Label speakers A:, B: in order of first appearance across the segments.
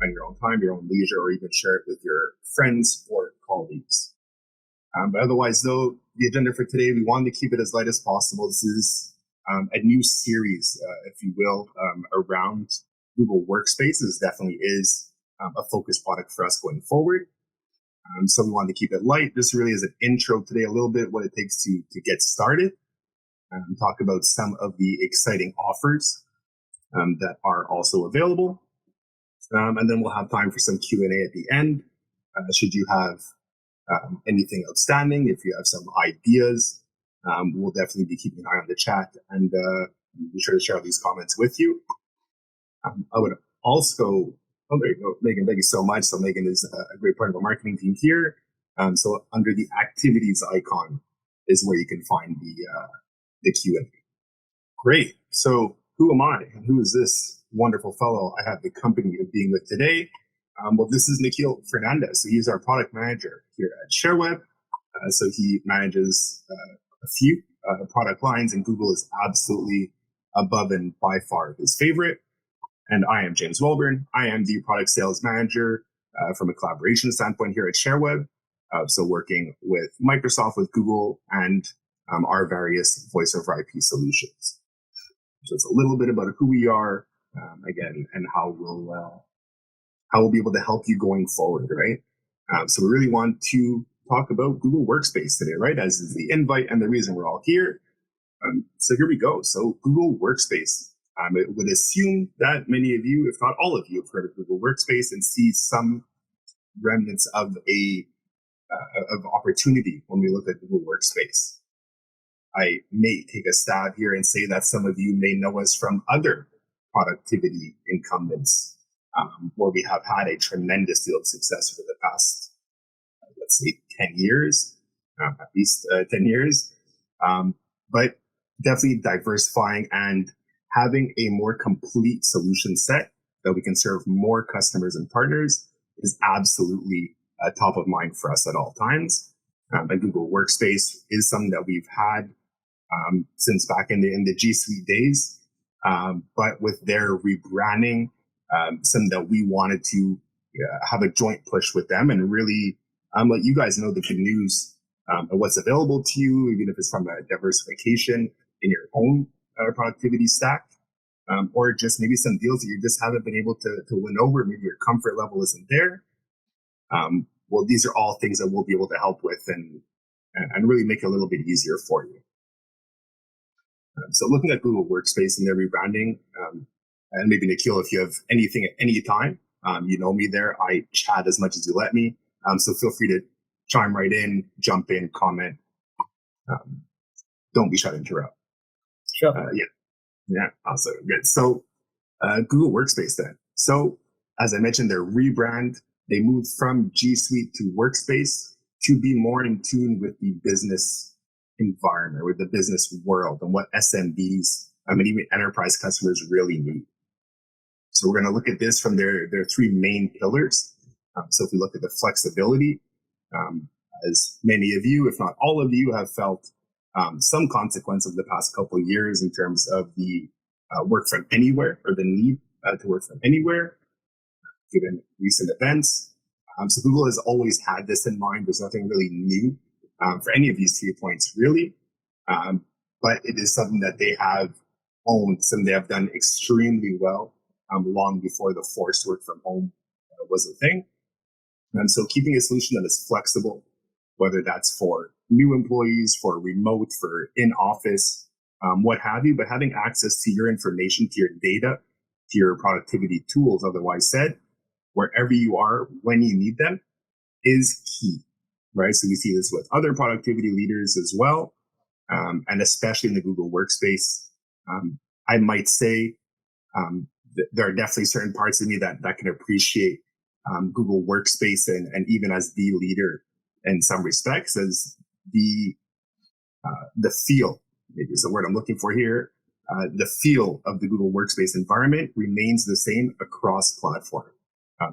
A: on your own time, your own leisure, or even share it with your friends or colleagues. But otherwise, though, the agenda for today, we wanted to keep it as light as possible. This is a new series, if you will, around Google Workspace. This definitely is a focus product for us going forward. So we wanted to keep it light. This really is an intro today, a little bit what it takes to get started, talk about some of the exciting offers that are also available. And then we'll have time for some Q&A at the end. Should you have anything outstanding, if you have some ideas, we'll definitely be keeping an eye on the chat and be sure to share these comments with you. I would also, oh, there you go, Megan, thank you so much. So Megan is a great part of our marketing team here. So under the activities icon is where you can find the Q&A. Great. So who am I and who is this wonderful fellow I have the company of being with today? Well, this is Nikhil Fernandez. So he's our product manager here at Sherweb. So he manages a few product lines, and Google is absolutely above and by far his favorite. And I am James Welburn. I am the product sales manager from a collaboration standpoint here at Sherweb. So working with Microsoft, with Google, and our various voice over IP solutions. So it's a little bit about who we are, again, and how we'll be able to help you going forward, right? So we really want to talk about Google Workspace today, right? As is the invite and the reason we're all here. So here we go. So Google Workspace. It would assume that many of you, if not all of you, have heard of Google Workspace and see some remnants of of opportunity when we look at Google Workspace. I may take a stab here and say that some of you may know us from other productivity incumbents, where we have had a tremendous deal of success for the past, let's say, 10 years, at least 10 years. But definitely diversifying and having a more complete solution set that we can serve more customers and partners is absolutely top of mind for us at all times. And Google Workspace is something that we've had since back in the G Suite days, but with their rebranding, something that we wanted to have a joint push with them and really let you guys know the good news of what's available to you, even if it's from a diversification in your own productivity stack, or just maybe some deals that you just haven't been able to win over. Maybe your comfort level isn't there. Well, these are all things that we'll be able to help with and really make it a little bit easier for you. So looking at Google Workspace and their rebranding, and maybe Nikhil, if you have anything at any time, you know me there. I chat as much as you let me. So feel free to chime right in, jump in, comment. Don't be shy to interrupt.
B: Sure.
A: Yeah, awesome. Good. So Google Workspace then. So as I mentioned, their rebrand, they moved from G Suite to Workspace to be more in tune with the business environment, with the business world and what SMBs, and even enterprise customers really need. So we're going to look at this from their three main pillars. So if we look at the flexibility, as many of you, if not all of you, have felt some consequence of the past couple of years in terms of the work from anywhere or the need to work from anywhere, given recent events. So Google has always had this in mind. There's nothing really new for any of these 3 points, really. But it is something that they have owned, something they have done extremely well long before the forced work from home was a thing. And so keeping a solution that is flexible, whether that's for new employees, for remote, for in-office, what have you, but having access to your information, to your data, to your productivity tools, otherwise said, wherever you are, when you need them, is key, right? So we see this with other productivity leaders as well, and especially in the Google Workspace. I might say there are definitely certain parts of me that can appreciate Google Workspace and even as the leader in some respects, as the feel, maybe is the word I'm looking for here, the feel of the Google Workspace environment remains the same across platform.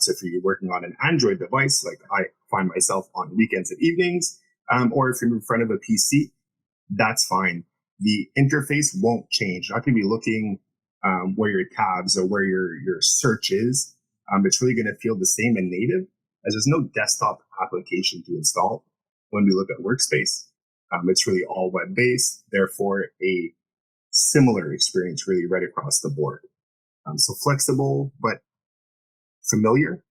A: So if you're working on an Android device, like I find myself on weekends and evenings, or if you're in front of a PC, that's fine. The interface won't change. You're not going to be looking where your tabs or where your search is it's really going to feel the same in native, as there's no desktop application to install when we look at Workspace. It's really all web-based, therefore a similar experience really right across the board. So flexible, but familiar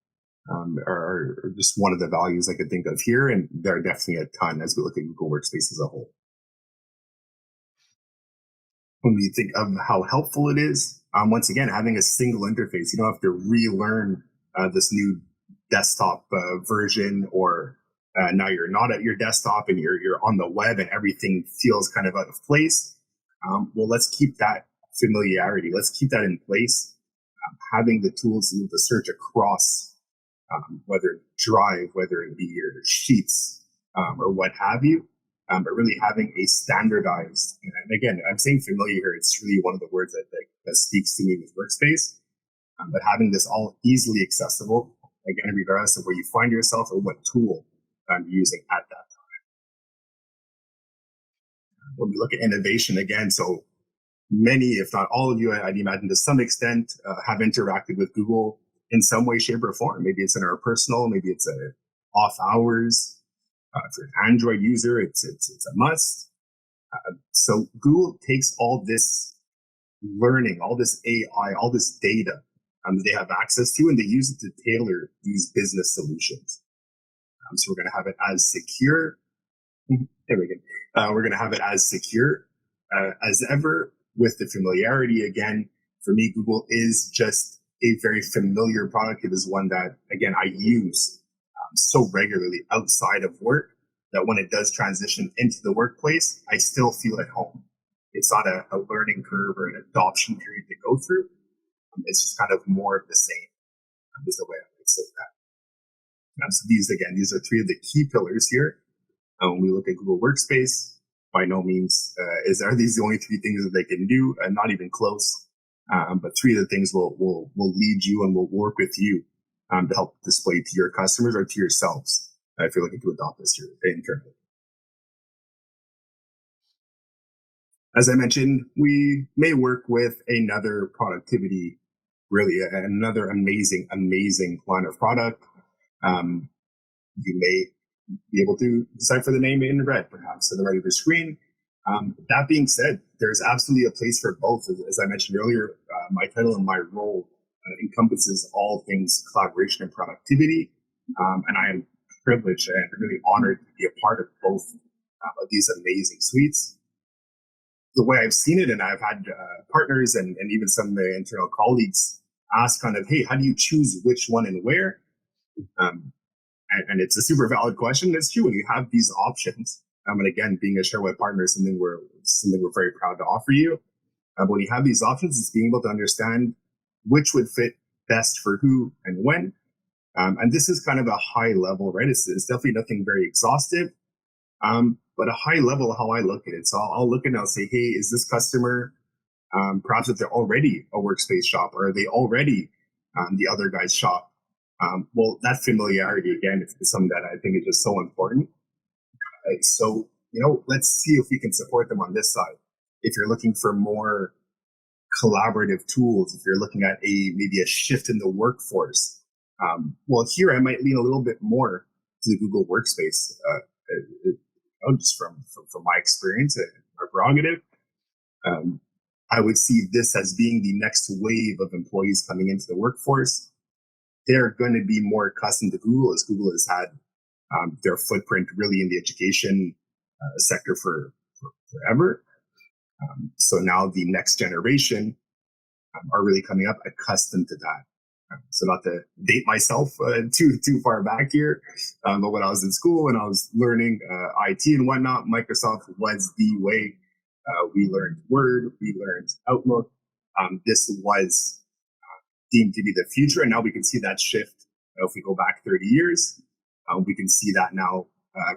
A: are just one of the values I could think of here. And there are definitely a ton as we look at Google Workspace as a whole. When we think of how helpful it is, once again, having a single interface, you don't have to relearn this new desktop version, or now you're not at your desktop and you're on the web and everything feels kind of out of place. Well, let's keep that familiarity. Let's keep that in place. Having the tools to search across, whether Drive, whether it be your Sheets, or what have you, but really having a standardized, and again, I'm saying familiar here, it's really one of the words that speaks to me with Workspace, but having this all easily accessible, again, regardless of where you find yourself or what tool I'm using at that time. When we look at innovation again, so many, if not all of you, I'd imagine to some extent, have interacted with Google in some way, shape, or form. Maybe it's in our personal, maybe it's off hours. If you're an Android user, it's a must. So Google takes all this learning, all this AI, all this data that they have access to, and they use it to tailor these business solutions. So we're going to have it as secure. There we go. We're going to have it as secure as ever, with the familiarity. Again, for me, Google is just a very familiar product. It is one that, again, I use so regularly outside of work that when it does transition into the workplace, I still feel at home. It's not a learning curve or an adoption period to go through. It's just kind of more of the same, is the way I would say that. So these are three of the key pillars here. When we look at Google Workspace, by no means are these the only three things that they can do, not even close. But three of the things will lead you and will work with you to help display to your customers or to yourselves if you're looking to adopt this here internally. As I mentioned, we may work with another productivity, really another amazing line of product. You may be able to decipher the name in red, perhaps, on the right of your screen. That being said, there's absolutely a place for both. As I mentioned earlier, my title and my role encompasses all things collaboration and productivity. And I am privileged and really honored to be a part of both of these amazing suites. The way I've seen it, and I've had partners and even some of the internal colleagues ask kind of, hey, how do you choose which one and where? And it's a super valid question. It's true when you have these options. And again, being a Sherweb partner is something we're very proud to offer you. But when you have these options, it's being able to understand which would fit best for who and when. And this is kind of a high level, right? It's definitely nothing very exhaustive, but a high level how I look at it. So I'll look at it and I'll say, hey, is this customer, perhaps if they're already a Workspace shop, or are they already the other guy's shop? Well, that familiarity, again, is something that I think is just so important. So, let's see if we can support them on this side. If you're looking for more collaborative tools, if you're looking at maybe a shift in the workforce, well, here I might lean a little bit more to the Google Workspace, just from my experience and my prerogative. I would see this as being the next wave of employees coming into the workforce. They're going to be more accustomed to Google, as Google has had their footprint really in the education sector for forever. So now the next generation are really coming up accustomed to that. So not to date myself too far back here, but when I was in school and I was learning IT and whatnot, Microsoft was the way. We learned Word, we learned Outlook. This was deemed to be the future, and now we can see that shift. If we go back 30 years, we can see that now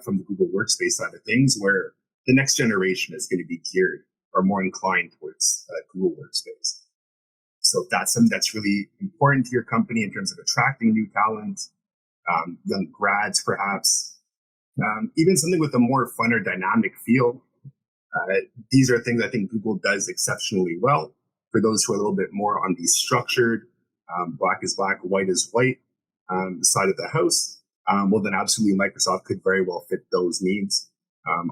A: from the Google Workspace side of things, where the next generation is going to be geared or more inclined towards Google Workspace. So that's something that's really important to your company in terms of attracting new talent, young grads, perhaps, even something with a more fun or dynamic feel. These are things I think Google does exceptionally well. For those who are a little bit more on the structured, black is black, white is white, the side of the house, well, then absolutely Microsoft could very well fit those needs.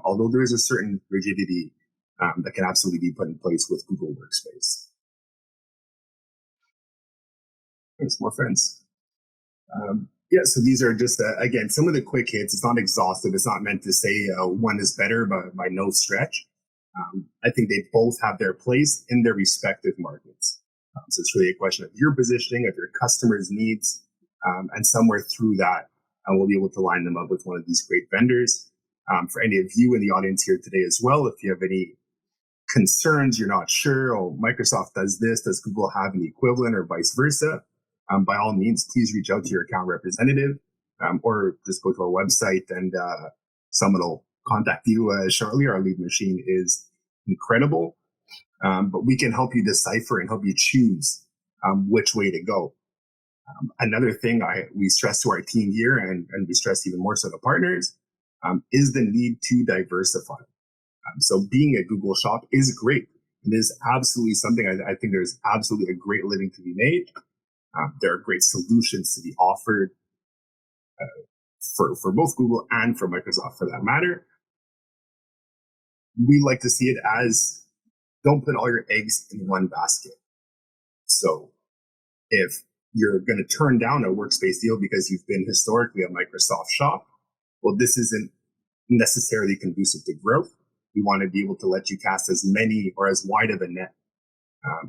A: Although there is a certain rigidity that can absolutely be put in place with Google Workspace. Thanks, more friends. Yeah, so these are just, again, some of the quick hits. It's not exhaustive. It's not meant to say one is better by no stretch. I think they both have their place in their respective markets. So it's really a question of your positioning, of your customers' needs, and somewhere through that, we'll be able to line them up with one of these great vendors. For any of you in the audience here today as well, if you have any concerns, you're not sure, oh, Microsoft does this, does Google have an equivalent or vice versa? By all means, please reach out to your account representative or just go to our website and someone will contact you shortly. Our lead machine is incredible, but we can help you decipher and help you choose which way to go. Another thing we stress to our team here, and we stress even more so to partners, is the need to diversify. So being a Google shop is great. It is absolutely something I think there's absolutely a great living to be made. There are great solutions to be offered for both Google and for Microsoft for that matter. We like to see it as don't put all your eggs in one basket. So if you're going to turn down a Workspace deal because you've been historically a Microsoft shop, well, this isn't necessarily conducive to growth. We want to be able to let you cast as many or as wide of a net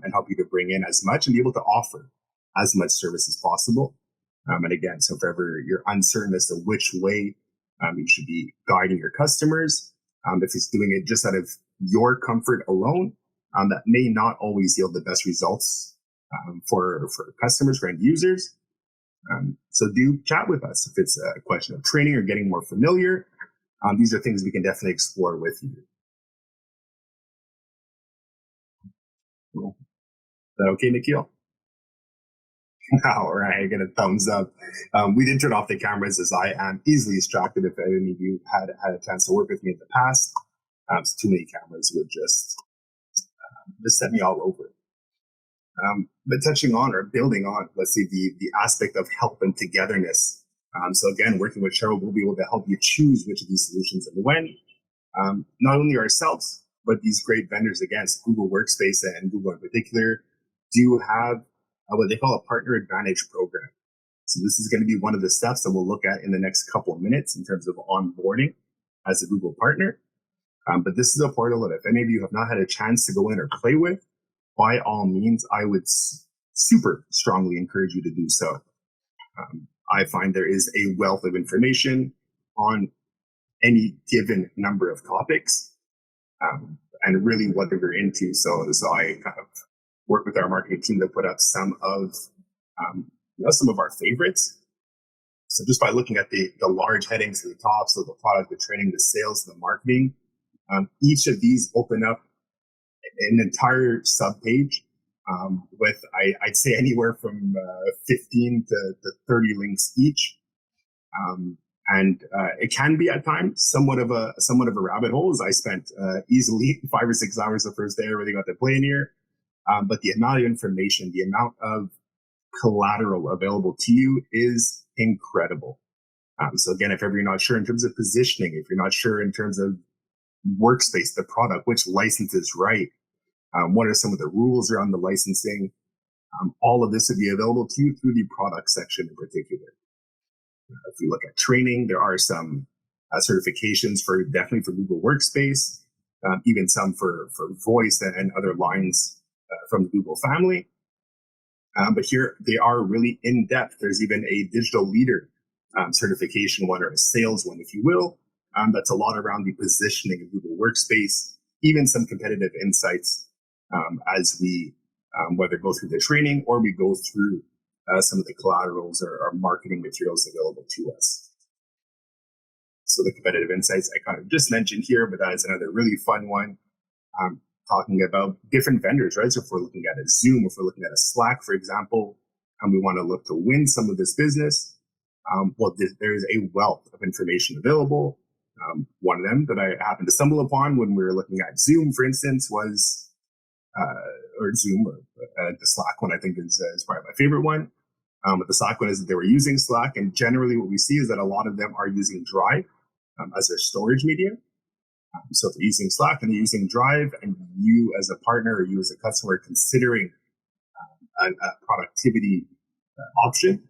A: and help you to bring in as much and be able to offer as much service as possible. And again, so if ever you're uncertain as to which way you should be guiding your customers, if it's doing it just out of your comfort alone, that may not always yield the best results for customers, for end users. So do chat with us if it's a question of training or getting more familiar. These are things we can definitely explore with you. Cool. Is that okay, Nikhil? All right, I get a thumbs up. We did turn off the cameras as I am easily distracted if any of you had a chance to work with me in the past. So too many cameras would just set me all over. But touching on or building on, let's see, the aspect of help and togetherness. So again, working with Sherweb, we'll be able to help you choose which of these solutions and when. Not only ourselves, but these great vendors, again, Google Workspace and Google in particular, do have what they call a partner advantage program. So this is going to be one of the steps that we'll look at in the next couple of minutes in terms of onboarding as a Google partner. But this is a portal that if any of you have not had a chance to go in or play with, by all means, I would super strongly encourage you to do so. I find there is a wealth of information on any given number of topics and really what they're into. So I kind of work with our marketing team to put up some of our favorites. So just by looking at the large headings at the top, so the product, the training, the sales, the marketing, each of these open up an entire subpage with I'd say anywhere from 15 to 30 links each. And it can be at times somewhat of a rabbit hole, as I spent easily 5 or 6 hours the first day I really got to play in here. But the amount of information, the amount of collateral available to you is incredible. So again, if ever you're not sure in terms of positioning, if you're not sure in terms of Workspace, the product, which license is right, what are some of the rules around the licensing, all of this would be available to you through the product section in particular. If you look at training, there are some certifications definitely for Google Workspace, even some for voice and other lines from the Google family. But here they are really in depth. There's even a digital leader certification one, or a sales one, if you will. That's a lot around the positioning of Google Workspace, even some competitive insights as we whether go through the training or we go through some of the collaterals or marketing materials available to us. So the competitive insights I kind of just mentioned here, but that is another really fun one. Talking about different vendors, right? So if we're looking at a Zoom, if we're looking at a Slack, for example, and we want to look to win some of this business, there is a wealth of information available. One of them that I happened to stumble upon when we were looking at Zoom, for instance, was or Zoom, or the Slack one, I think is probably my favorite one. But the Slack one is that they were using Slack, and generally what we see is that a lot of them are using Drive as their storage medium. So if they're using Slack and they're using Drive, and you as a partner or you as a customer are considering a productivity option,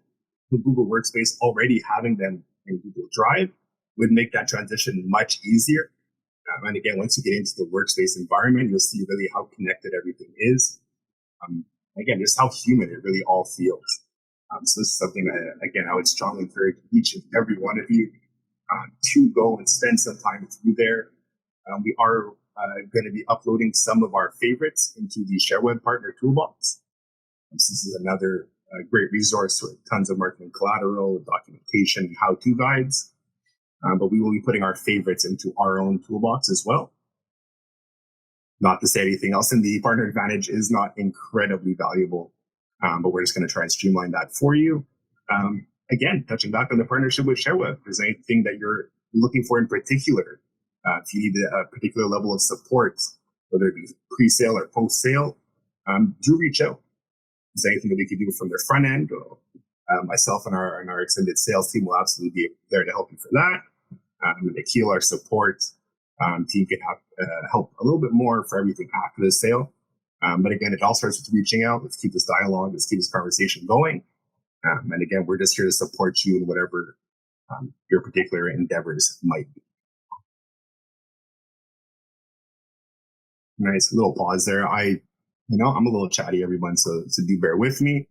A: the Google Workspace already having them in Google Drive would make that transition much easier. And again, once you get into the workspace environment, you'll see really how connected everything is. Again, just how human it really all feels. So this is something that, again, I would strongly encourage each and every one of you to go and spend some time through there. We are going to be uploading some of our favorites into the Sherweb Partner Toolbox. This is another great resource with tons of marketing collateral, documentation, and how-to guides. But we will be putting our favorites into our own toolbox as well. Not to say anything else, and the Partner Advantage is not incredibly valuable, but we're just going to try and streamline that for you. Again, touching back on the partnership with Sherweb, if there's anything that you're looking for in particular, if you need a particular level of support, whether it be pre-sale or post-sale, do reach out. If there's anything that we can do from the front end, or myself and our extended sales team will absolutely be there to help you for that. Nikhil, our support team, can help a little bit more for everything after the sale. But again, it all starts with reaching out. Let's keep this dialogue. Let's keep this conversation going. And again, we're just here to support you in whatever your particular endeavors might be. Nice little pause there. I'm a little chatty, everyone, so do bear with me.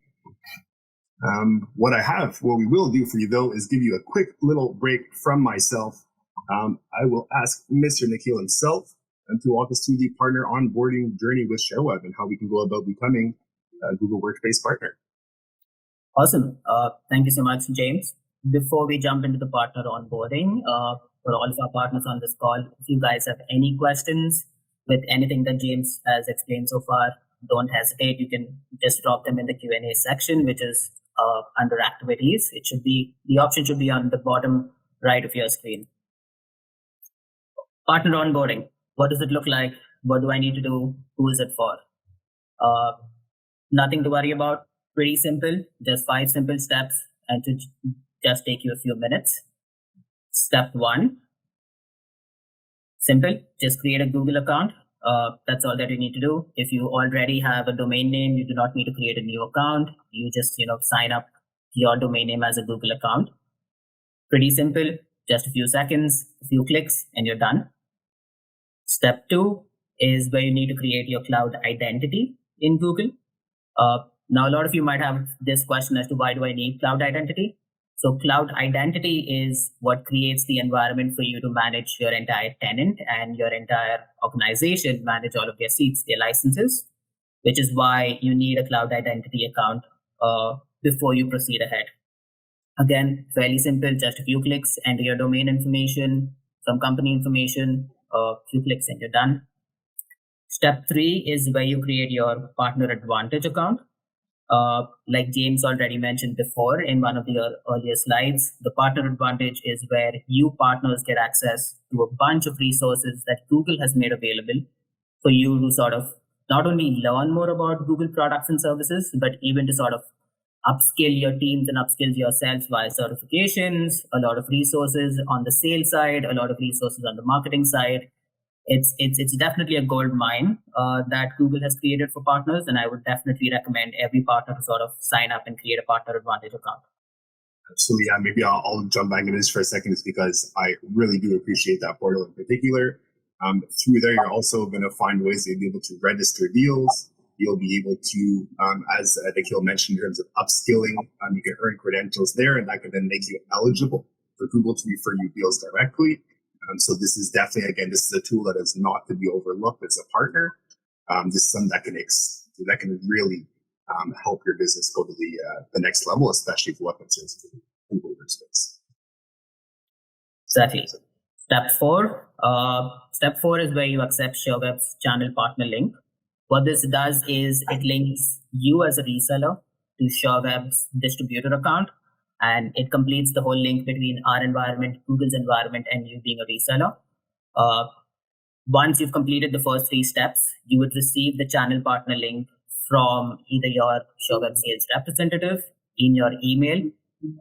A: What we will do for you, though, is give you a quick little break from myself. I will ask Mr. Nikhil himself to walk us through the partner onboarding journey with Sherweb and how we can go about becoming a Google Workspace partner.
B: Awesome. Thank you so much, James. Before we jump into the partner onboarding, for all of our partners on this call, if you guys have any questions with anything that James has explained so far, don't hesitate. You can just drop them in the Q&A section, which is under activities. The option should be on the bottom right of your screen. Partner onboarding. What does it look like? What do I need to do? Who is it for? Nothing to worry about. Pretty simple. Just 5 simple steps, and to just take you a few minutes. Step 1. Simple. Just create a Google account. That's all that you need to do. If you already have a domain name, you do not need to create a new account. You just, sign up your domain name as a Google account. Pretty simple. Just a few seconds, a few clicks, and you're done. Step 2 is where you need to create your cloud identity in Google. Now, a lot of you might have this question as to why do I need cloud identity? So cloud identity is what creates the environment for you to manage your entire tenant and your entire organization, manage all of their seats, their licenses, which is why you need a cloud identity account before you proceed ahead. Again, fairly simple, just a few clicks, enter your domain information, some company information, a few clicks and you're done. Step 3 is where you create your Partner Advantage account. Like James already mentioned before in one of the earlier slides, the Partner Advantage is where you partners get access to a bunch of resources that Google has made available for you to sort of not only learn more about Google products and services, but even to sort of upskill your teams and upskill yourselves via certifications, a lot of resources on the sales side, a lot of resources on the marketing side. It's definitely a gold mine that Google has created for partners, and I would definitely recommend every partner to sort of sign up and create a Partner Advantage account.
A: Absolutely, yeah. Maybe I'll jump back into this for a second, is because I really do appreciate that portal in particular. Through there, you're also going to find ways to be able to register deals. You'll be able to, as Nikhil mentioned, in terms of upskilling, you can earn credentials there, and that can then make you eligible for Google to refer you deals directly. So this is definitely, again, this is a tool that is not to be overlooked as a partner. This is something that can really help your business go to the next level, especially for what concerns Google Workspace.
B: Exactly. Step 4 is where you accept Sherweb's channel partner link. What this does is it links you as a reseller to Sherweb's distributor account, and it completes the whole link between our environment, Google's environment, and you being a reseller. Once you've completed the first 3 steps, you would receive the channel partner link from either your Sherweb sales representative in your email.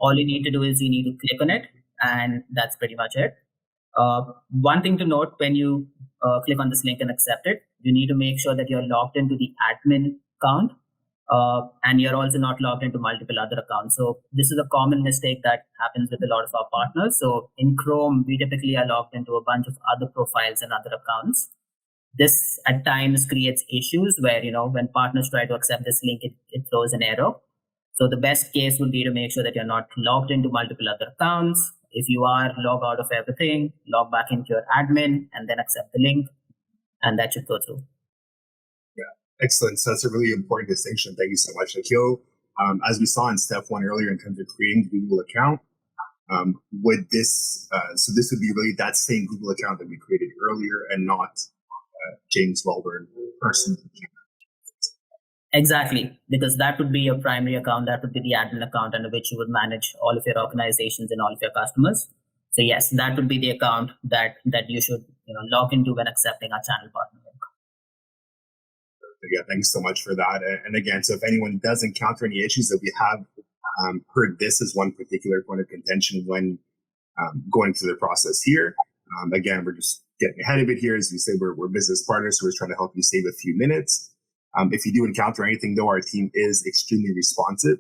B: All you need to do is you need to click on it, and that's pretty much it. One thing to note, when you click on this link and accept it, you need to make sure that you're logged into the admin account, and you're also not logged into multiple other accounts. So this is a common mistake that happens with a lot of our partners. So in Chrome, we typically are logged into a bunch of other profiles and other accounts. This at times creates issues where, when partners try to accept this link, it throws an error. So the best case would be to make sure that you're not logged into multiple other accounts. If you are, log out of everything, log back into your admin, and then accept the link, and that should go through.
A: Excellent. So that's a really important distinction. Thank you so much, Nikhil. As we saw in step 1 earlier in terms of creating the Google account, would this, so this would be really that same Google account that we created earlier and not James Welburn personally.
B: Exactly, because that would be your primary account. That would be the admin account under which you would manage all of your organizations and all of your customers. So yes, that would be the account that you should log into when accepting our channel partner link.
A: Yeah, thanks so much for that. And again, so if anyone does encounter any issues, that we have heard this as one particular point of contention when going through the process here. Again, we're just getting ahead of it here. As you say, we're business partners, so we're trying to help you save a few minutes. If you do encounter anything, though, our team is extremely responsive.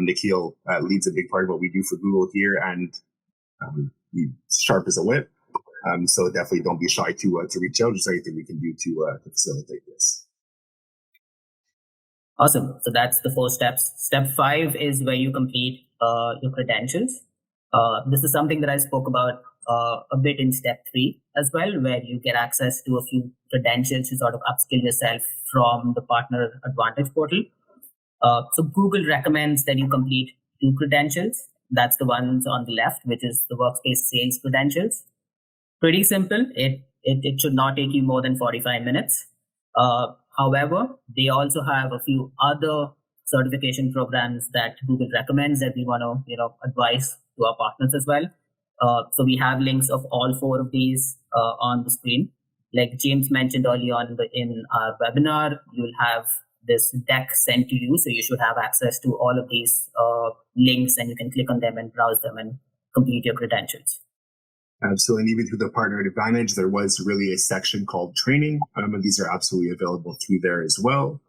A: Nikhil leads a big part of what we do for Google here, and he's sharp as a whip. So definitely don't be shy to reach out. There's anything we can do to facilitate this.
B: Awesome. So that's the 4 steps. Step 5 is where you complete your credentials. This is something that I spoke about a bit in step 3 as well, where you get access to a few credentials to sort of upskill yourself from the Partner Advantage portal. So Google recommends that you complete 2 credentials. That's the ones on the left, which is the Workspace sales credentials. Pretty simple. It should not take you more than 45 minutes. However, they also have a few other certification programs that Google recommends that we want to, advise to our partners as well. So we have links of all 4 of these on the screen. Like James mentioned early on in our webinar, you'll have this deck sent to you. So you should have access to all of these links, and you can click on them and browse them and complete your credentials.
A: Absolutely. And even through the Partner Advantage, there was really a section called training. And these are absolutely available through there as well.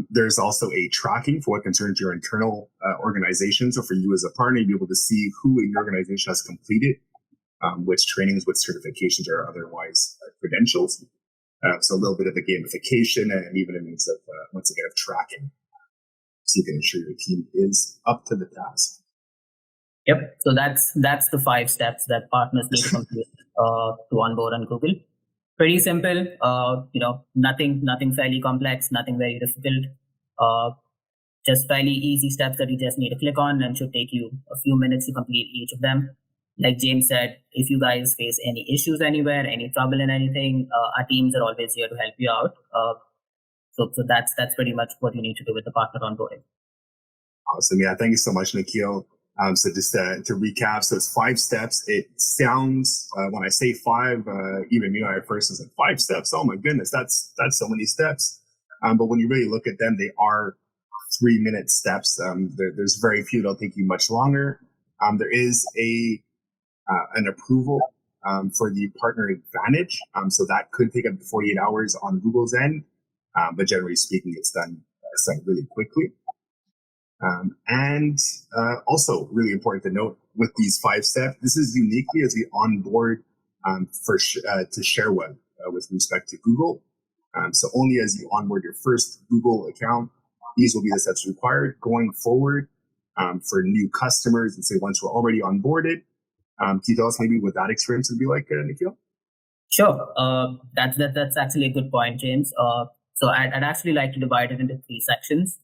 A: There's also a tracking for what concerns your internal organization. So for you as a partner, you'll be able to see who in your organization has completed which trainings, what certifications, or otherwise credentials. So a little bit of a gamification and even a means of, once again, of tracking. So you can ensure your team is up to the task.
B: Yep. So that's the 5 steps that partners need to complete to onboard on Google. Pretty simple. Nothing fairly complex, nothing very difficult. Just fairly easy steps that you just need to click on, and should take you a few minutes to complete each of them. Like James said, if you guys face any issues anywhere, any trouble in anything, our teams are always here to help you out. So that's pretty much what you need to do with the partner onboarding.
A: Awesome. Yeah. Thank you so much, Nikhil. So just to recap, so it's 5 steps. It sounds, when I say 5, even me, I first was like 5 steps. Oh my goodness, that's so many steps. But when you really look at them, they are 3-minute steps. There's very few that'll take you much longer. There is an approval for the Partner Advantage. So that could take up to 48 hours on Google's end. But generally speaking, it's done really quickly. And also really important to note with these 5 steps, this is uniquely as we onboard to Sherweb with respect to Google. So only as you onboard your first Google account, these will be the steps required. Going forward for new customers, and say once we're already onboarded, can you tell us maybe what that experience would be like, Nikhil?
B: Sure. That's actually a good point, James. So I'd actually like to divide it into 3 sections.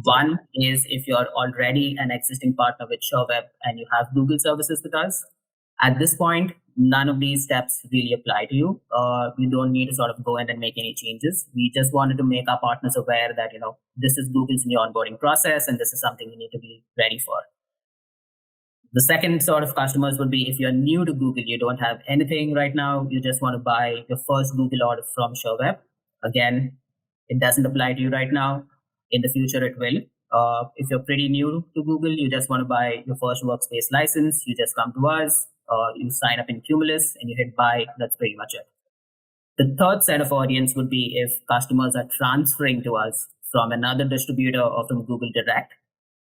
B: One is if you're already an existing partner with Sherweb and you have Google services with us. At this point, none of these steps really apply to you. You don't need to sort of go in and make any changes. We just wanted to make our partners aware that, this is Google's new onboarding process and this is something you need to be ready for. The second sort of customers would be if you're new to Google, you don't have anything right now, you just want to buy your first Google order from Sherweb. Again, it doesn't apply to you right now. In the future, it will. If you're pretty new to Google, you just want to buy your first Workspace license, you just come to us, you sign up in Cumulus, and you hit buy. That's pretty much it. The third set of audience would be if customers are transferring to us from another distributor or from Google Direct.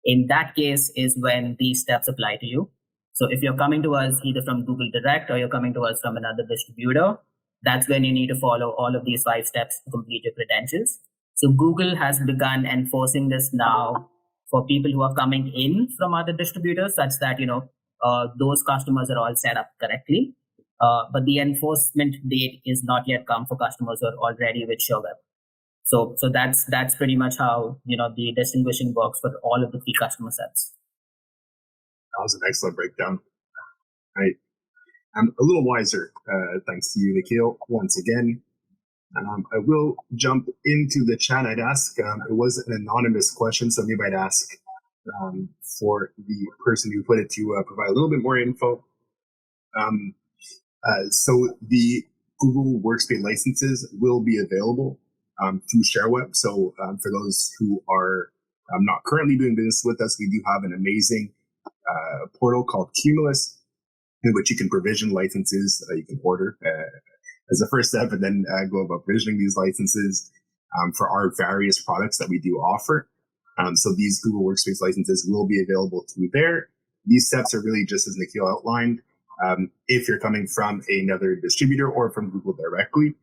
B: In that case is when these steps apply to you. So if you're coming to us either from Google Direct or you're coming to us from another distributor, that's when you need to follow all of these 5 steps to complete your credentials. So Google has begun enforcing this now for people who are coming in from other distributors, such that, those customers are all set up correctly. But the enforcement date is not yet come for customers who are already with Sherweb. So that's pretty much how the distinguishing works for all of the 3 customer sets.
A: That was an excellent breakdown. I'm a little wiser, thanks to you, Nikhil, once again. I will jump into the chat. I'd ask, it was an anonymous question, so maybe I'd ask for the person who put it to provide a little bit more info. So the Google Workspace licenses will be available through Sherweb. So for those who are not currently doing business with us, we do have an amazing portal called Cumulus, in which you can provision licenses. You can order as a first step, and then go about provisioning these licenses for our various products that we do offer. So these Google Workspace licenses will be available through there. These steps are really just as Nikhil outlined. If you're coming from another distributor or from Google directly.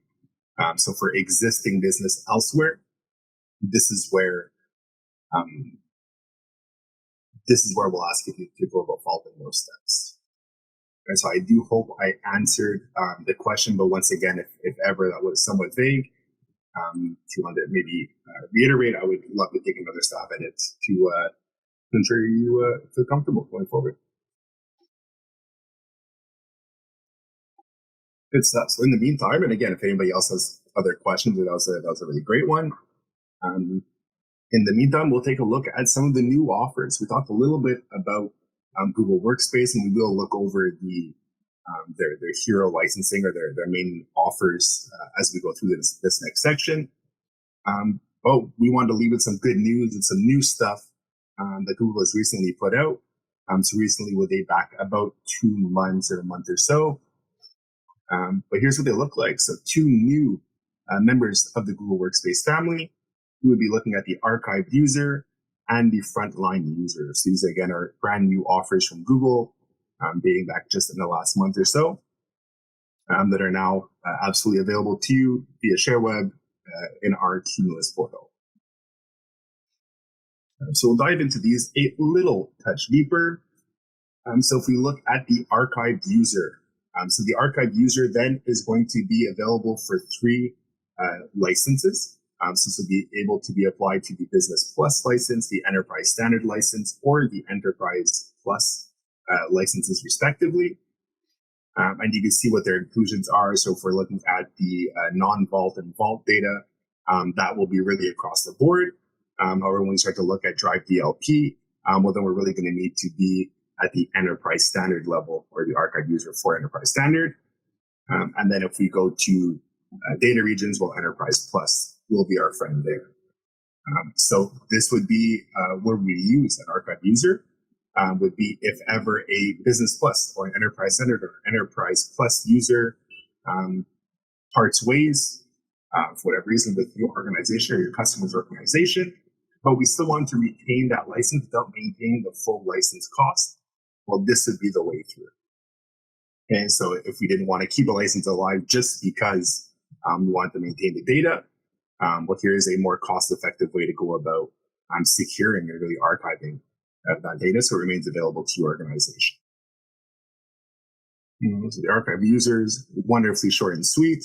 A: So for existing business elsewhere, this is where we'll ask you to go about following those steps. And so I do hope I answered the question, but once again, if ever that was somewhat vague, if you want to maybe reiterate, I would love to take another stab at it to ensure you feel comfortable going forward. Good stuff. So in the meantime, and again, if anybody else has other questions, that was a really great one. In the meantime, we'll take a look at some of the new offers. We talked a little bit about Google Workspace, and we will look over their hero licensing or their main offers as we go through this next section. But we wanted to leave with some good news and some new stuff that Google has recently put out. So recently, will they back about 2 months or a month or so. But here's what they look like. So 2 new members of the Google Workspace family. We would be looking at the archived user and the frontline user. So these, again, are brand new offers from Google, dating back just in the last month or so, that are now absolutely available to you via Sherweb in our Cumulus portal. So we'll dive into these a little touch deeper. So if we look at the archived user, so the archived user then is going to be available for 3 licenses. So this will be able to be applied to the Business Plus license, the Enterprise Standard license, or the Enterprise Plus licenses respectively. And you can see what their inclusions are. So if we're looking at the non-vault and vault data, that will be really across the board. However, when we start to look at Drive DLP, well, then we're really going to need to be at the Enterprise Standard level, or the archive user for Enterprise Standard. And then if we go to data regions, well, Enterprise Plus will be our friend there. So this would be where we use an archive user, would be if ever a Business Plus or an Enterprise Standard or Enterprise Plus user parts ways for whatever reason with your organization or your customer's organization, but we still want to retain that license without maintaining the full license cost. Well, this would be the way through. And so if we didn't want to keep a license alive just because we want to maintain the data, well, here is a more cost-effective way to go about securing and really archiving that data so it remains available to your organization. So the archive users, wonderfully short and sweet.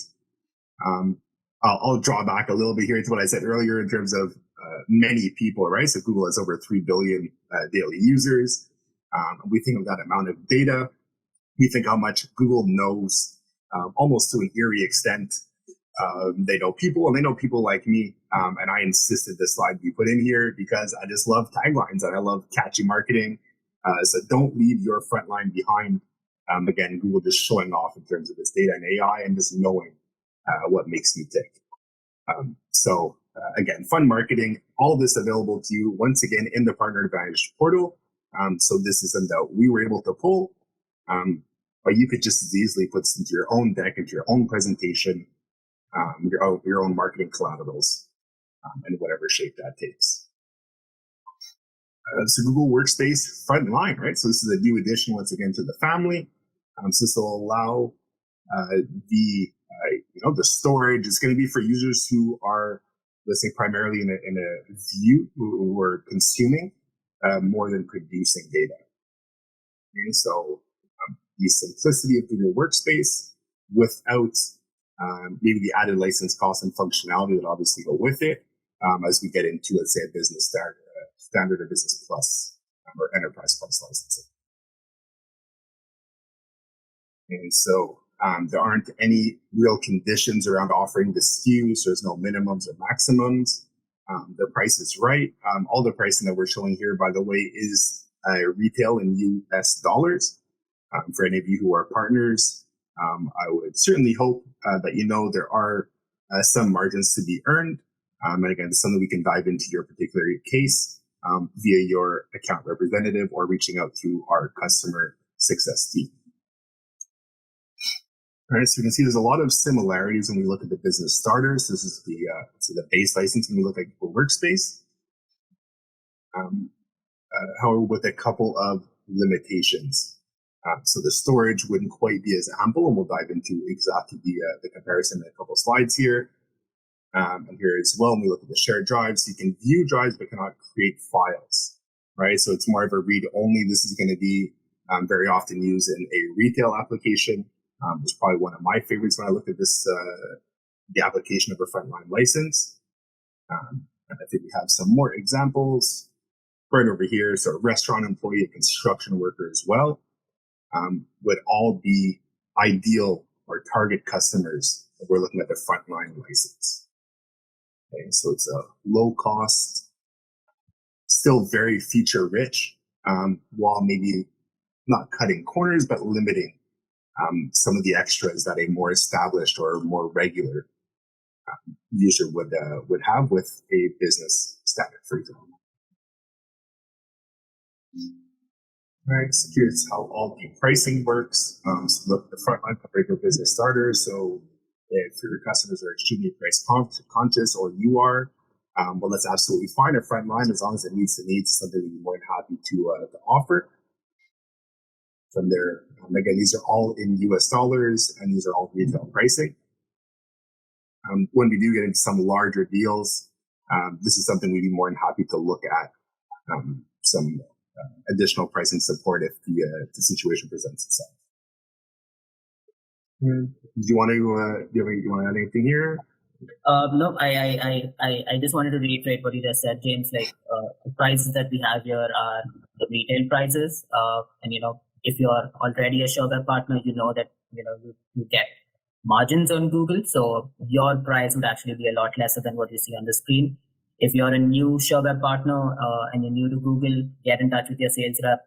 A: I'll draw back a little bit here to what I said earlier in terms of many people, right? So Google has over 3 billion daily users. We think of that amount of data. We think how much Google knows almost to an eerie extent. They know people, and they know people like me. And I insisted this slide be put in here because I just love taglines and I love catchy marketing. So don't leave your frontline behind. Again, Google just showing off in terms of its data and AI and just knowing what makes you tick. Again, fun marketing, all this available to you once again in the Partner Advantage portal. So this is something that we were able to pull, but you could just as easily put this into your own deck, into your own presentation, your own marketing collaterals, in whatever shape that takes. So Google Workspace Frontline, right? So this is a new addition once again to the family. So this will allow the storage. It's going to be for users who are, let's say, primarily in a view, who are consuming more than producing data. And so the simplicity of Google Workspace without maybe the added license costs and functionality that obviously go with it, as we get into, let's say, a business standard or business plus or enterprise plus licensing. And so there aren't any real conditions around offering the SKUs. There's no minimums or maximums. The price is right. All the pricing that we're showing here, by the way, is retail in US dollars. For any of you who are partners, I would certainly hope that there are some margins to be earned. And again, it's something we can dive into your particular case via your account representative or reaching out to our customer success team. All right, so you can see there's a lot of similarities when we look at the business starters. This is the base license when we look at Google Workspace. However, with a couple of limitations. So the storage wouldn't quite be as ample, and we'll dive into exactly the comparison in a couple of slides here. And here as well, when we look at the shared drives, you can view drives but cannot create files, right? So it's more of a read-only. This is going to be very often used in a retail application. It's probably one of my favorites when I look at this, the application of a frontline license. And I think we have some more examples right over here. So a restaurant employee, a construction worker as well, would all be ideal or target customers if we're looking at the frontline license. Okay, so it's a low cost, still very feature rich, while maybe not cutting corners, but limiting some of the extras that a more established or more regular user would have with a business standard, for example. All right, so here's how all the pricing works. So look, the frontline for regular business starters. So if your customers are extremely price conscious, or you are, well, that's absolutely fine. A frontline, as long as it meets the needs, something we'd be more than happy to offer. From there, again, these are all in US dollars, and these are all retail pricing. When we do get into some larger deals, this is something we'd be more than happy to look at some additional pricing support if the situation presents itself. Do you want to add anything here?
B: No, I just wanted to reiterate what you just said, James. Like the prices that we have here are the retail prices, and if you're already a Sherweb partner, you know that you get margins on Google, so your price would actually be a lot lesser than what you see on the screen. If you're a new Sherweb partner and you're new to Google, get in touch with your sales rep,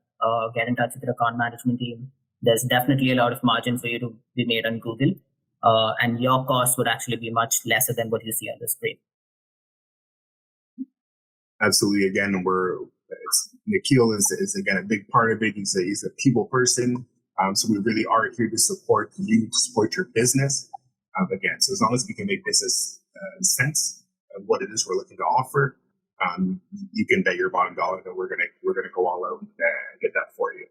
B: get in touch with your account management team. There's definitely a lot of margin for you to be made on Google, and your cost would actually be much lesser than what you see on the screen.
A: Absolutely. Again, Nikhil is again a big part of it. He's a people person. So we really are here to support you, to support your business. Again, so as long as we can make business sense of what it is we're looking to offer, you can bet your bottom dollar that we're gonna go all out and get that for you.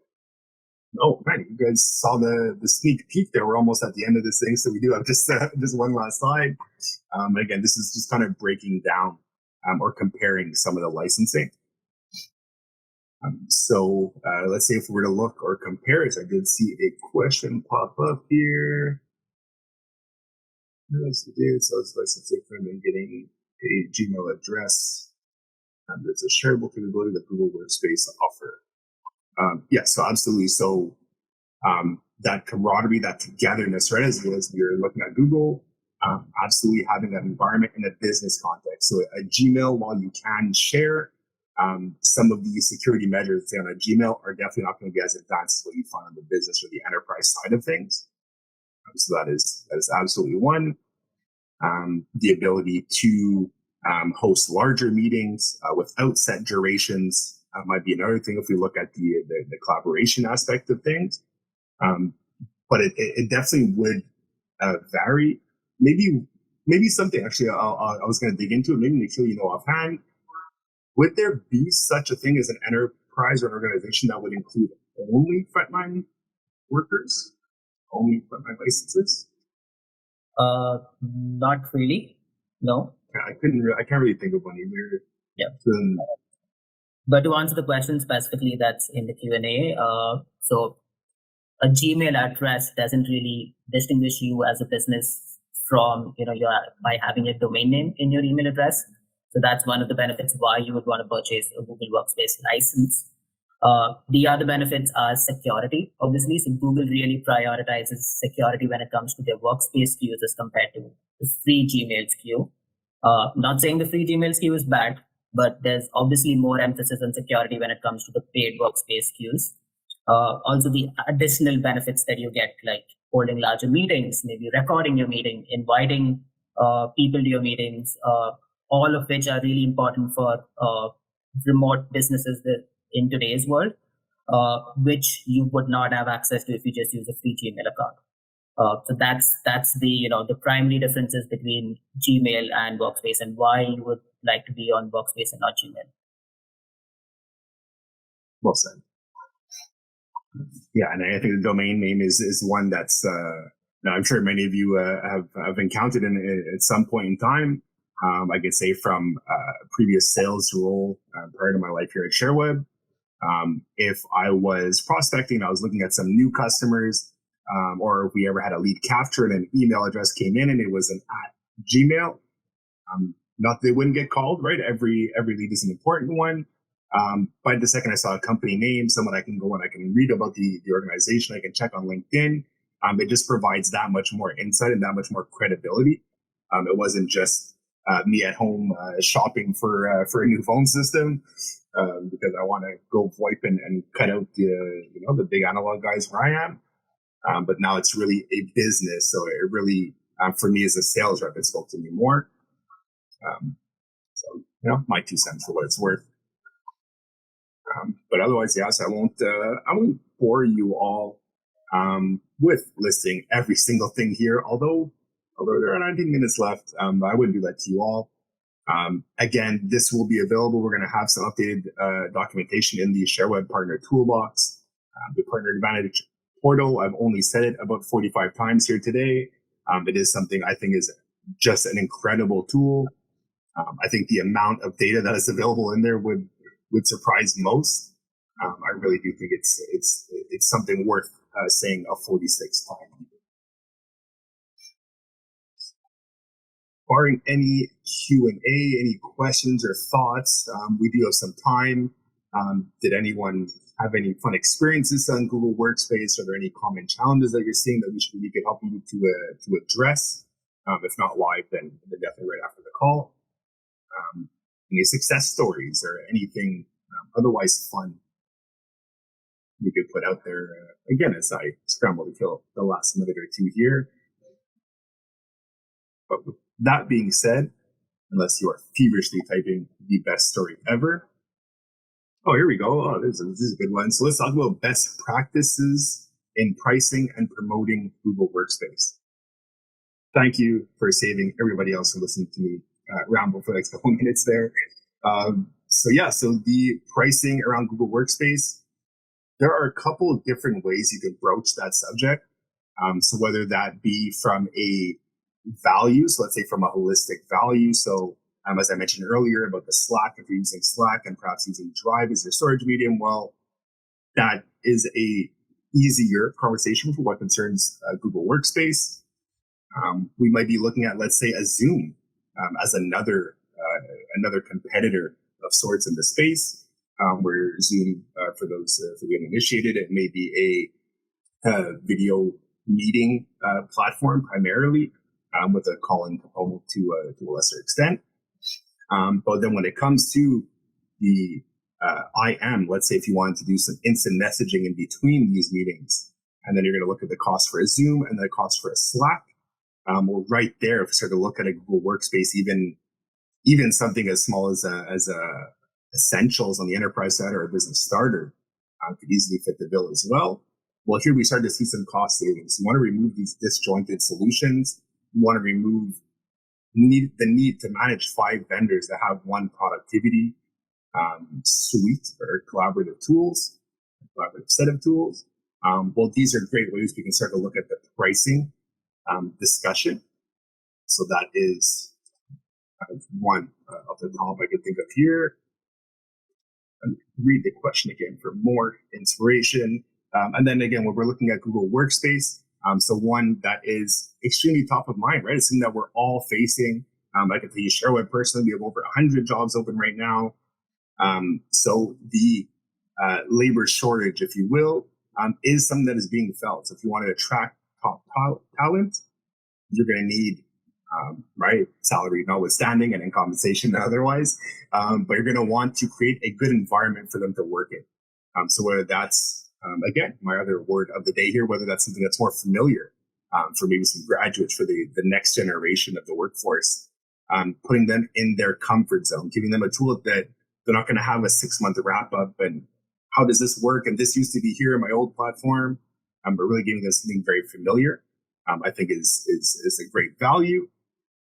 A: Oh, man, you guys saw the sneak peek there. We're almost at the end of this thing, so we do have just one last slide. Again, this is just kind of breaking down or comparing some of the licensing. So let's say if we were to look or compare it, I did see a question pop up here. Yes, we did. So it's licensing from and getting a Gmail address. There's a shareable capability that Google Workspace offer. So absolutely. So that camaraderie, that togetherness, right? As we're looking at Google, absolutely having that environment in a business context. So a Gmail, while you can share, some of the security measures, say on a Gmail, are definitely not going to be as advanced as what you find on the business or the enterprise side of things. So that is absolutely one. The ability to host larger meetings without set durations might be another thing if we look at the collaboration aspect of things. But it definitely would vary. Maybe something actually I was going to dig into it. Maybe Nikhil, offhand, would there be such a thing as an enterprise or an organization that would include only frontline workers, only frontline licenses?
B: Not really. No.
A: I can't really think of one either.
B: Yeah. But to answer the question specifically that's in the Q&A, so a Gmail address doesn't really distinguish you as a business from, by having a domain name in your email address. So that's one of the benefits why you would want to purchase a Google Workspace license. The other benefits are security, obviously. So Google really prioritizes security when it comes to their Workspace SKUs as compared to the free Gmail SKU. Not saying the free Gmail SKU is bad, but there's obviously more emphasis on security when it comes to the paid Workspace SKUs. Also, the additional benefits that you get, like holding larger meetings, maybe recording your meeting, inviting people to your meetings, all of which are really important for remote businesses in today's world, which you would not have access to if you just use a free Gmail account. So that's the the primary differences between Gmail and Workspace, and why you would like to be on Workspace and not Gmail.
A: Well said. Yeah, and I think the domain name is one that's I'm sure many of you have encountered at some point in time. I could say from a previous sales role prior to my life here at Sherweb, if I was prospecting, I was looking at some new customers, or if we ever had a lead capture and an email address came in and it was an @Gmail, not that they wouldn't get called, right? Every lead is an important one. But the second I saw a company name, someone I can go and I can read about the organization, I can check on LinkedIn. It just provides that much more insight and that much more credibility. It wasn't just me at home shopping for a new phone system because I want to go VoIP and cut out the big analog guys where I am. But now it's really a business, so it really for me as a sales rep, it spoke to me more. So my 2 cents for what it's worth. But otherwise, yes, I won't bore you all with listing every single thing here. Although there are 19 minutes left, I wouldn't do that to you all. Again, this will be available. We're going to have some updated documentation in the Sherweb Partner Toolbox, the Partner Advantage portal. I've only said it about 45 times here today. It is something I think is just an incredible tool. I think the amount of data that is available in there would surprise most. I really do think it's something worth saying a 46 time. Barring any Q&A, any questions or thoughts, we do have some time. Did anyone have any fun experiences on Google Workspace? Are there any common challenges that you're seeing that we could help you to address? If not live, then definitely right after the call. Any success stories or anything otherwise fun you could put out there, again, as I scramble to kill the last minute or two here. But with that being said, unless you are feverishly typing the best story ever. Oh, here we go. Oh, this is a good one. So let's talk about best practices in pricing and promoting Google Workspace. Thank you for saving everybody else who listened to me ramble for the next couple minutes there. So the pricing around Google Workspace, there are a couple of different ways you can broach that subject. So whether that be from a value, so let's say from a holistic value. So as I mentioned earlier about the Slack, if you're using Slack and perhaps using Drive as your storage medium, well, that is a easier conversation for what concerns Google Workspace. We might be looking at, let's say, a Zoom as another competitor of sorts in the space. Where Zoom, for those for the uninitiated, it may be a video meeting platform primarily, with a call-in component to a lesser extent. But then when it comes to the IM. Let's say if you wanted to do some instant messaging in between these meetings, and then you're going to look at the cost for a Zoom and the cost for a Slack. Well, right there, if you start to look at a Google Workspace, even something as small as a essentials on the enterprise side or a business starter could easily fit the bill as well. Well, here we start to see some cost savings. You want to remove these disjointed solutions. You want to remove the need to manage 5 vendors that have one productivity suite or collaborative tools, a collaborative set of tools. Well, these are great ways we can start to look at the pricing discussion. So that is one off the top I could think of here. And read the question again for more inspiration. And then again, when we're looking at Google Workspace, so one that is extremely top of mind, right? It's something that we're all facing. I can tell you, Sherweb personally, we have over 100 jobs open right now. So the labor shortage, if you will, is something that is being felt. So if you want to attract top talent, you're going to need, right, salary notwithstanding and in compensation otherwise, but you're going to want to create a good environment for them to work in. So whether that's, again, my other word of the day here, whether that's something that's more familiar for maybe some graduates for the next generation of the workforce, putting them in their comfort zone, giving them a tool that they're not going to have a 6-month wrap up and how does this work? And this used to be here in my old platform, but really giving them something very familiar, I think is a great value.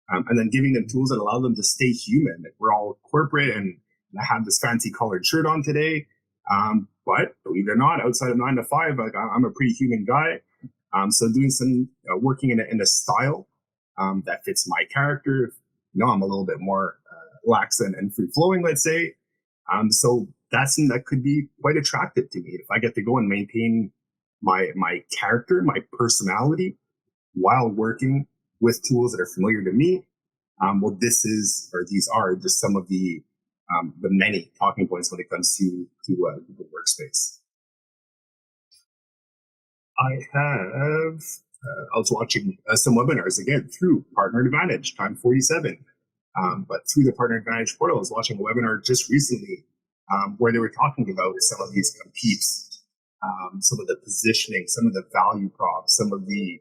A: And then giving them tools that allow them to stay human. Like we're all corporate and I have this fancy colored shirt on today. But believe it or not, outside of 9 to 5, like I'm a pretty human guy. So doing some working in a style that fits my character. You know, I'm a little bit more lax and free flowing, let's say. So that's something that could be quite attractive to me. If I get to go and maintain my character, my personality while working with tools that are familiar to me. Well, these are just some of the many talking points when it comes to Google Workspace. I was watching some webinars again through Partner Advantage, time 47. But through the Partner Advantage portal, I was watching a webinar just recently where they were talking about some of these competes, some of the positioning, some of the value props, some of the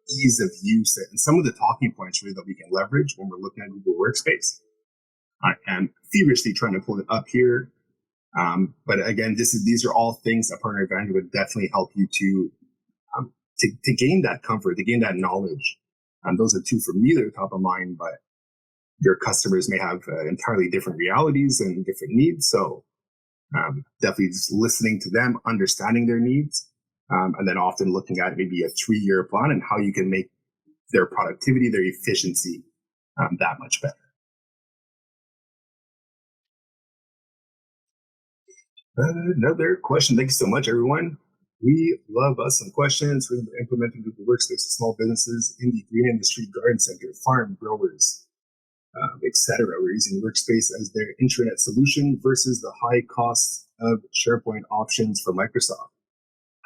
A: ease of use, and some of the talking points really that we can leverage when we're looking at Google Workspace. I am feverishly trying to pull it up here. But again, these are all things that Partner Advantage would definitely help you to gain that comfort, to gain that knowledge. Those are two for me that are top of mind, but your customers may have entirely different realities and different needs. So definitely just listening to them, understanding their needs, and then often looking at maybe a 3-year plan and how you can make their productivity, their efficiency that much better. Another question. Thank you so much, everyone. We love us some questions. We're implementing Google Workspace for small businesses in the green industry, garden center, farm growers, etc. We're using Workspace as their intranet solution versus the high cost of SharePoint options for Microsoft.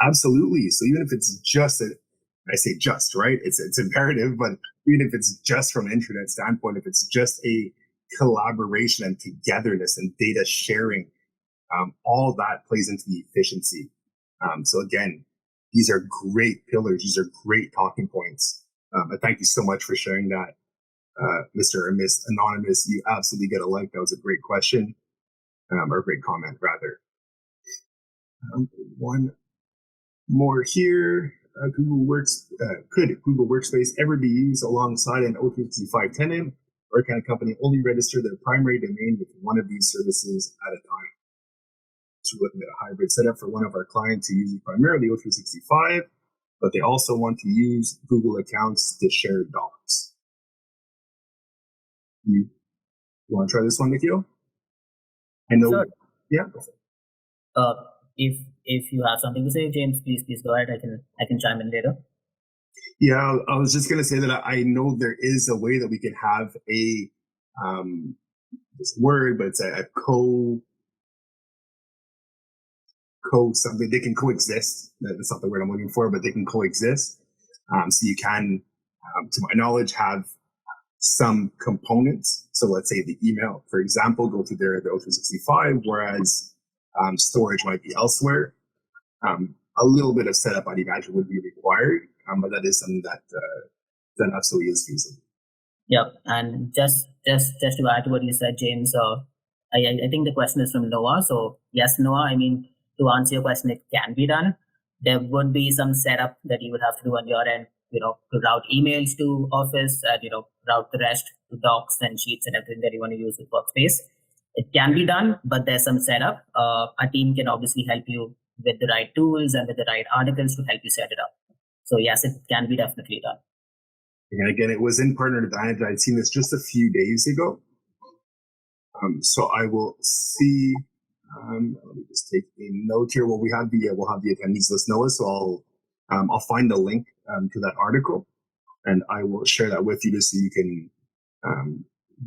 A: Absolutely. So even if it's just I say just, right? It's imperative, but even if it's just from an intranet standpoint, if it's just a collaboration and togetherness and data sharing, all that plays into the efficiency. So again, these are great pillars. These are great talking points. And thank you so much for sharing that, Mr. or Miss Anonymous. You absolutely get a like. That was a great question, or a great comment, rather. One more here. Could Google Workspace ever be used alongside an O365 tenant, or can a company only register their primary domain with one of these services at a time? So we're looking at a hybrid setup for one of our clients who uses primarily O365, but they also want to use Google accounts to share docs. You want to try this one, Nikhil? I know.
B: Sure.
A: Yeah.
B: If you have something to say, James, please go ahead. I can chime in later.
A: Yeah, I was just gonna say that I know there is a way that we can have a this word, but it's a something. They can coexist. That's not the word I'm looking for, but they can coexist. So you can, to my knowledge, have some components. So let's say the email, for example, go to their O365, whereas storage might be elsewhere. A little bit of setup, I'd imagine, would be required, but that is something that absolutely is feasible.
B: Yep, and just to add to what you said, James, I think the question is from Noah. So yes, Noah, I mean, to answer your question, it can be done. There would be some setup that you would have to do on your end, to route emails to Office, and route the rest to docs and sheets and everything that you want to use with Workspace. It can be done, but there's some setup. Our team can obviously help you with the right tools and with the right articles to help you set it up. So yes, it can be definitely done.
A: And again, it was in Partner Advantage. I'd seen this just a few days ago. So I will see. Let me just take a note here. Well, we'll have the attendees list, Noah. So I'll find the link to that article, and I will share that with you just so you can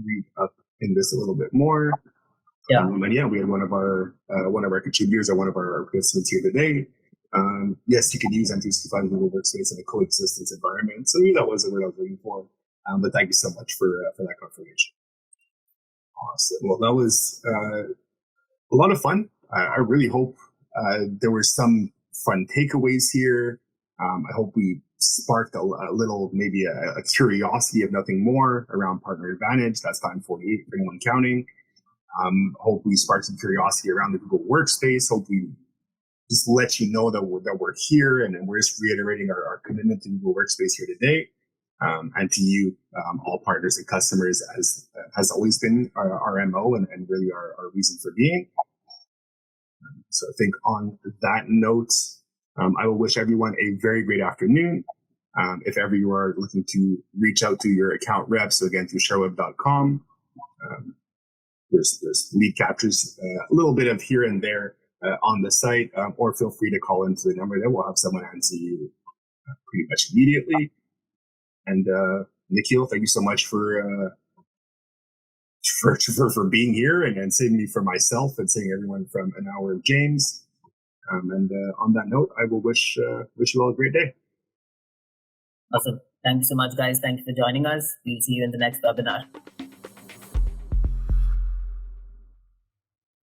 A: read up in this a little bit more.
B: Yeah.
A: And yeah, we had one of our contributors or one of our participants here today. Yes, you can use M365 and Google Workspace in a coexistence environment. So that wasn't what I was looking for. But thank you so much for that confirmation. Awesome. Well, that was a lot of fun. I really hope there were some fun takeaways here. I hope we sparked a little, maybe a curiosity, if nothing more, around Partner Advantage. That's time 48 for anyone counting. Hope we sparked some curiosity around the Google Workspace. Hope we just let you know that we're here, and we're just reiterating our commitment to Google Workspace here today, and to you, all partners and customers, as has always been our MO and really our reason for being. So I think on that note, I will wish everyone a very great afternoon. If ever you are looking to reach out to your account rep, so again, through sherweb.com, there's lead captures, a little bit of here and there on the site, or feel free to call into the number there. We'll have someone answer you pretty much immediately. And Nikhil, thank you so much for being here and saving me from myself and saving everyone from an hour of James. And on that note, I will wish you all a great day.
B: Awesome. Thank you so much, guys. Thank you for joining us. We'll see you in the next webinar.